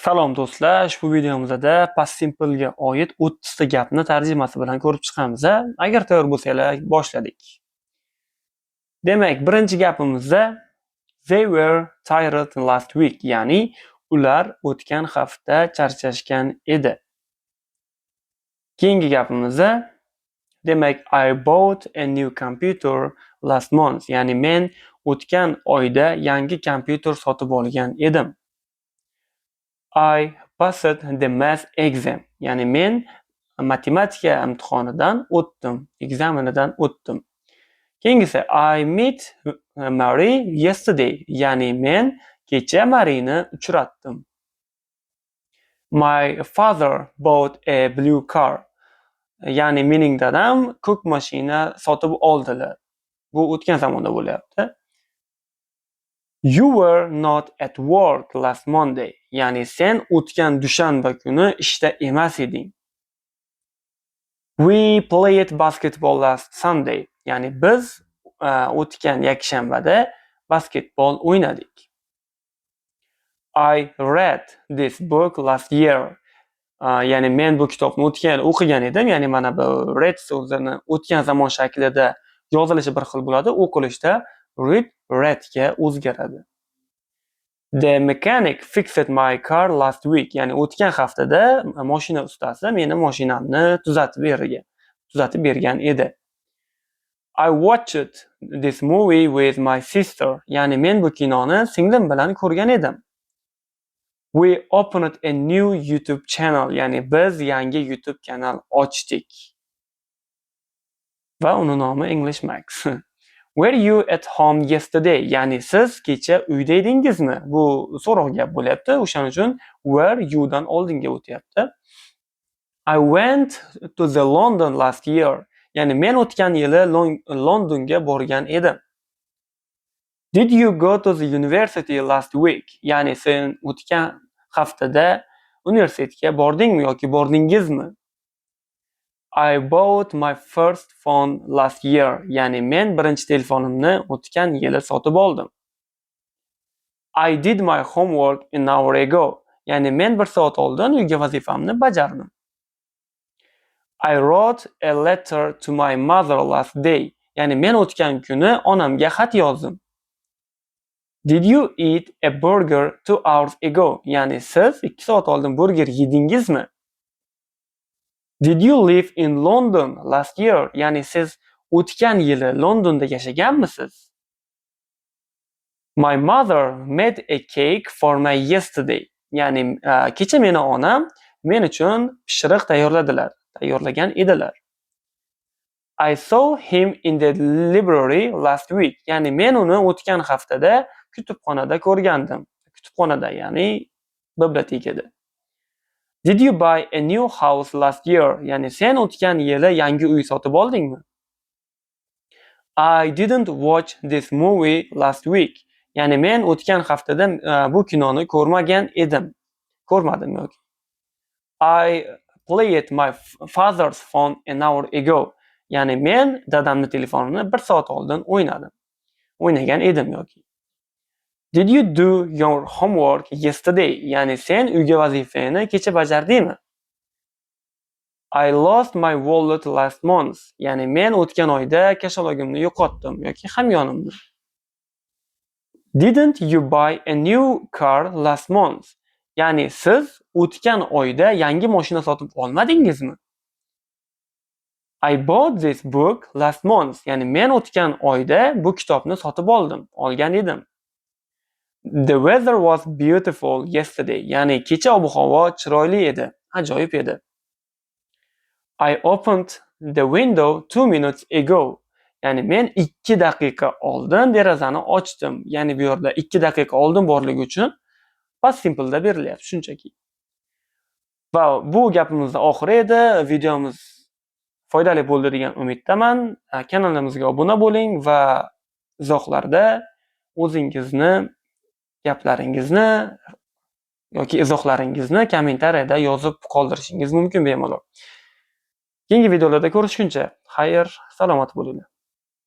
Salom do'stlar, ushbu videomizda past simple ga oid 30 ta gapni tarjimasi bilan ko'rib chiqamiz. Agar tayyor bo'lsanglar, boshladik. Demak, birinchi gapimizda they were tired last week, ya'ni ular o'tgan hafta charchashgan edi. Keyingi gapimizda demak I bought a new computer last month, ya'ni men o'tgan oyda yangi kompyuter sotib olgan edim. I passed the math exam. Ya'ni men matematika imtihonidan o'tdim, ekzamenidan o'tdim. Keyingisi I met Mary yesterday. Ya'ni men kecha Maryni uchratdim. My father bought a blue car. Ya'ni mening dadam ko'k mashina sotib oldilar. Bu o'tgan zamonda bo'lyapti. You were not at work last Monday. Ya'ni sen o'tgan dushanba kuni ishda emas eding. We played basketball last Sunday. Ya'ni biz o'tgan yakshanbada basketbol o'ynadik. I read this book last year. Ya'ni men bu kitobni o'tgan yil o'qigan edim. Ya'ni mana bu read so'zini o'tgan zamon shaklida yozilishi bir xil bo'ladi, o'qilishda read ga o'zgaradi. The mechanic fixed my car last week. Ya'ni o'tgan haftada mashina ustasi meni mashinamni tuzatib bergan edi. I watched this movie with my sister. Ya'ni men bu kinoni singlim bilan ko'rgan edim. We opened a new YouTube channel. Ya'ni biz yangi YouTube kanal ochdik. Va uni nomi English Max. Were you at home yesterday? Ya'ni siz kecha uyda edingizmi? Bu so'roq gap bo'lyapti. O'shaning uchun were you dan oldinga o'tyapti. I went to the London last year. Ya'ni men o'tgan yili Londonga borgan edim. Did you go to the university last week? Ya'ni sen o'tgan haftada universitetga bordingmi yoki bordingizmi? I bought my first phone last year. Ya'ni men birinchi telefonimni o'tgan yili sotib oldim. I did my homework an hour ago. Ya'ni men bir soat oldin uyga vazifamni bajardim. I wrote a letter to my mother last day. Ya'ni men o'tgan kuni onamga xat yozdim. Did you eat a burger 2 hours ago? Ya'ni siz 2 soat oldin burger yedingizmi? Did you live in London last year? Ya'ni siz o'tgan yili Londonda yashaganmisiz? My mother made a cake for me yesterday. Ya'ni kecha meni onam men uchun pishiriq tayyorlagan edilar. I saw him in the library last week. Ya'ni men uni o'tgan haftada kutubxonada ko'rgandim. Kutubxonada, ya'ni bibliotekada. Did you buy a new house last year? Ya'ni sen o'tgan yili yangi uy sotib oldingmi? I didn't watch this movie last week. Ya'ni men o'tgan haftada bu kinoni ko'rmagan edim. Ko'rmadim yoki. I played my father's phone an hour ago. Ya'ni men dadamning telefonini 1 soat oldin o'ynagan edim yoki. Did you do your homework yesterday? Ya'ni sen uyga vazifangni kecha bajardingmi? I lost my wallet last month. Ya'ni men o'tgan oyda kashalogimni yo'qotdim yoki hamyonimni. Didn't you buy a new car last month? Ya'ni siz o'tgan oyda yangi mashina sotib olmadingizmi? I bought this book last month. Ya'ni men o'tgan oyda bu kitobni sotib olgan edim. The weather was beautiful yesterday. Ya'ni kecha ob-havo chiroyli edi, ajoyib edi. I opened the window 2 minutes ago. Ya'ni men 2 daqiqa oldin derazani ochdim. Ya'ni bu yerda 2 daqiqa oldin borligi uchun past simple da berilyapti shunchaki. Va bu gapimizning oxiri edi. Videomiz foydali bo'ldi degan umiddaman. Kanalimizga obuna bo'ling va izohlarda o'zingizni gaplaringizni yoki izohlaringizni kommentariyada yozib qoldirishingiz mumkin bemalol. Keyingi videolarda ko'rishguncha, xayr, salomat bo'linglar.